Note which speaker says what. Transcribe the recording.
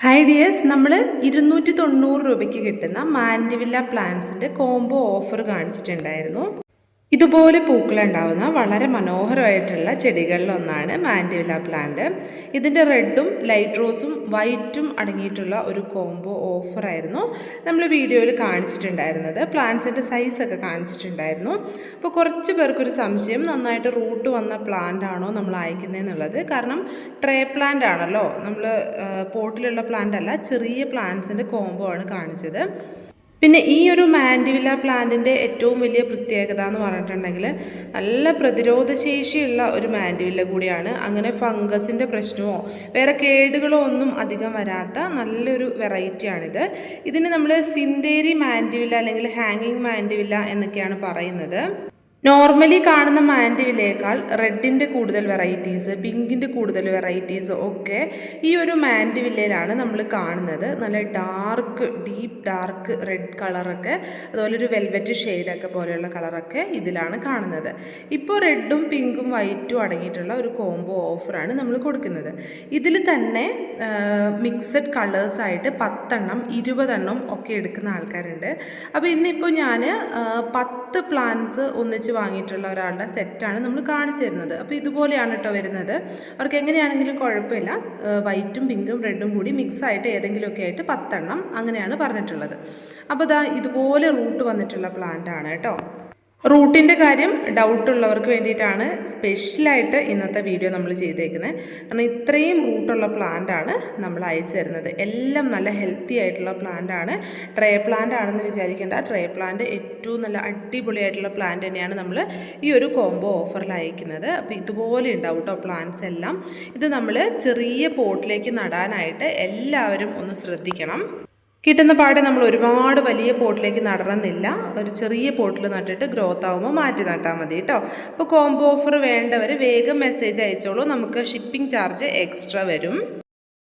Speaker 1: Hi dears, നമ്മൾ 290 രൂപയ്ക്ക് കിട്ടുന്ന മാൻഡിവില്ല പ്ലാന്റ്സിൻ്റെ കോംബോ ഓഫർ കാണിച്ചിട്ടുണ്ടായിരുന്നു. ഇതുപോലെ പൂക്കളുണ്ടാവുന്ന വളരെ മനോഹരമായിട്ടുള്ള ചെടികളിലൊന്നാണ് മാൻഡിവില്ല പ്ലാന്റ്. ഇതിൻ്റെ റെഡും ലൈറ്റ് റോസും വൈറ്റും അടങ്ങിയിട്ടുള്ള ഒരു കോംബോ ഓഫറായിരുന്നു നമ്മൾ വീഡിയോയിൽ കാണിച്ചിട്ടുണ്ടായിരുന്നത്. പ്ലാന്റ്സിൻ്റെ സൈസൊക്കെ കാണിച്ചിട്ടുണ്ടായിരുന്നു. അപ്പോൾ കുറച്ച് പേർക്കൊരു സംശയം, നന്നായിട്ട് റൂട്ട് വന്ന പ്ലാന്റ് ആണോ നമ്മൾ അയക്കുന്നതെന്നുള്ളത്. കാരണം ട്രേ പ്ലാന്റ് ആണല്ലോ, നമ്മൾ പോട്ടിലുള്ള പ്ലാന്റ് അല്ല, ചെറിയ പ്ലാന്റ്സിൻ്റെ കോംബോ ആണ് കാണിച്ചത്. പിന്നെ ഈ ഒരു മാൻഡിവില്ല പ്ലാന്റിൻ്റെ ഏറ്റവും വലിയ പ്രത്യേകത എന്ന് പറഞ്ഞിട്ടുണ്ടെങ്കിൽ നല്ല പ്രതിരോധശേഷിയുള്ള ഒരു മാൻഡിവില്ല കൂടിയാണ്. അങ്ങനെ ഫംഗസിൻ്റെ പ്രശ്നമോ വേറെ കേടുകളോ ഒന്നും അധികം വരാത്ത നല്ലൊരു വെറൈറ്റിയാണിത്. ഇതിന് നമ്മൾ സിന്തേരി മാൻഡിവില്ല അല്ലെങ്കിൽ ഹാങ്ങിങ് മാൻഡിവില്ല എന്നൊക്കെയാണ് പറയുന്നത്. നോർമലി കാണുന്ന മാൻഡിവില്ലേക്കാൾ റെഡിൻ്റെ കൂടുതൽ വെറൈറ്റീസ്, പിങ്കിൻ്റെ കൂടുതൽ വെറൈറ്റീസ് ഒക്കെ ഈ ഒരു മാൻഡിവില്ലയിലാണ് നമ്മൾ കാണുന്നത്. നല്ല ഡീപ്പ് ഡാർക്ക് റെഡ് കളറൊക്കെ, അതുപോലെ ഒരു വെൽവെറ്റ് ഷെയ്ഡൊക്കെ പോലെയുള്ള കളറൊക്കെ ഇതിലാണ് കാണുന്നത്. ഇപ്പോൾ റെഡും പിങ്കും വൈറ്റും അടങ്ങിയിട്ടുള്ള ഒരു കോംബോ ഓഫറാണ് നമ്മൾ കൊടുക്കുന്നത്. ഇതിൽ തന്നെ മിക്സഡ് കളേഴ്സായിട്ട് 10 20 ഒക്കെ എടുക്കുന്ന ആൾക്കാരുണ്ട്. അപ്പോൾ ഇന്നിപ്പോൾ ഞാൻ 10 പ്ലാന്റ്സ് ഒന്നിച്ച് വാങ്ങിയിട്ടുള്ള ഒരാളുടെ സെറ്റാണ് നമ്മൾ കാണിച്ചു തരുന്നത്. അപ്പോൾ ഇതുപോലെയാണ് കേട്ടോ വരുന്നത്. അവർക്ക് എങ്ങനെയാണെങ്കിലും കുഴപ്പമില്ല, വൈറ്റും പിങ്കും റെഡും കൂടി മിക്സായിട്ട് ഏതെങ്കിലുമൊക്കെ ആയിട്ട് 10 അങ്ങനെയാണ് പറഞ്ഞിട്ടുള്ളത്. അപ്പോൾ ഇതുപോലെ റൂട്ട് വന്നിട്ടുള്ള പ്ലാന്റ് ആണ് കേട്ടോ. റൂട്ടിൻ്റെ കാര്യം ഡൗട്ടുള്ളവർക്ക് വേണ്ടിയിട്ടാണ് സ്പെഷ്യലായിട്ട് ഇന്നത്തെ വീഡിയോ നമ്മൾ ചെയ്തേക്കുന്നത്. കാരണം ഇത്രയും റൂട്ടുള്ള പ്ലാന്റാണ് നമ്മൾ അയച്ചു തരുന്നത്. എല്ലാം നല്ല ഹെൽത്തി ആയിട്ടുള്ള പ്ലാന്റാണ്. ട്രേ പ്ലാന്റ് ആണെന്ന് വിചാരിക്കേണ്ട. ട്രേ പ്ലാന്റ് ഏറ്റവും നല്ല അടിപൊളിയായിട്ടുള്ള പ്ലാന്റ് തന്നെയാണ് നമ്മൾ ഈ ഒരു കോംബോ ഓഫറിൽ അയക്കുന്നത്. അപ്പോൾ ഇതുപോലെ ഉണ്ടാവും കേട്ടോ പ്ലാന്റ്സ് എല്ലാം. ഇത് നമ്മൾ ചെറിയ പോട്ടിലേക്ക് നടാനായിട്ട് എല്ലാവരും ഒന്ന് ശ്രദ്ധിക്കണം. കിട്ടുന്ന പാടെ നമ്മൾ ഒരുപാട് വലിയ പോട്ടിലേക്ക് നടണമെന്നില്ല. ഒരു ചെറിയ പോട്ടിൽ നട്ടിട്ട് ഗ്രോത്ത് ആകുമ്പോൾ മാറ്റി നട്ടാൽ മതി കേട്ടോ. അപ്പോൾ കോംബോ ഓഫർ വേണ്ടവർ വേഗം മെസ്സേജ് അയച്ചോളൂ. നമുക്ക് ഷിപ്പിംഗ് ചാർജ് എക്സ്ട്രാ വരും.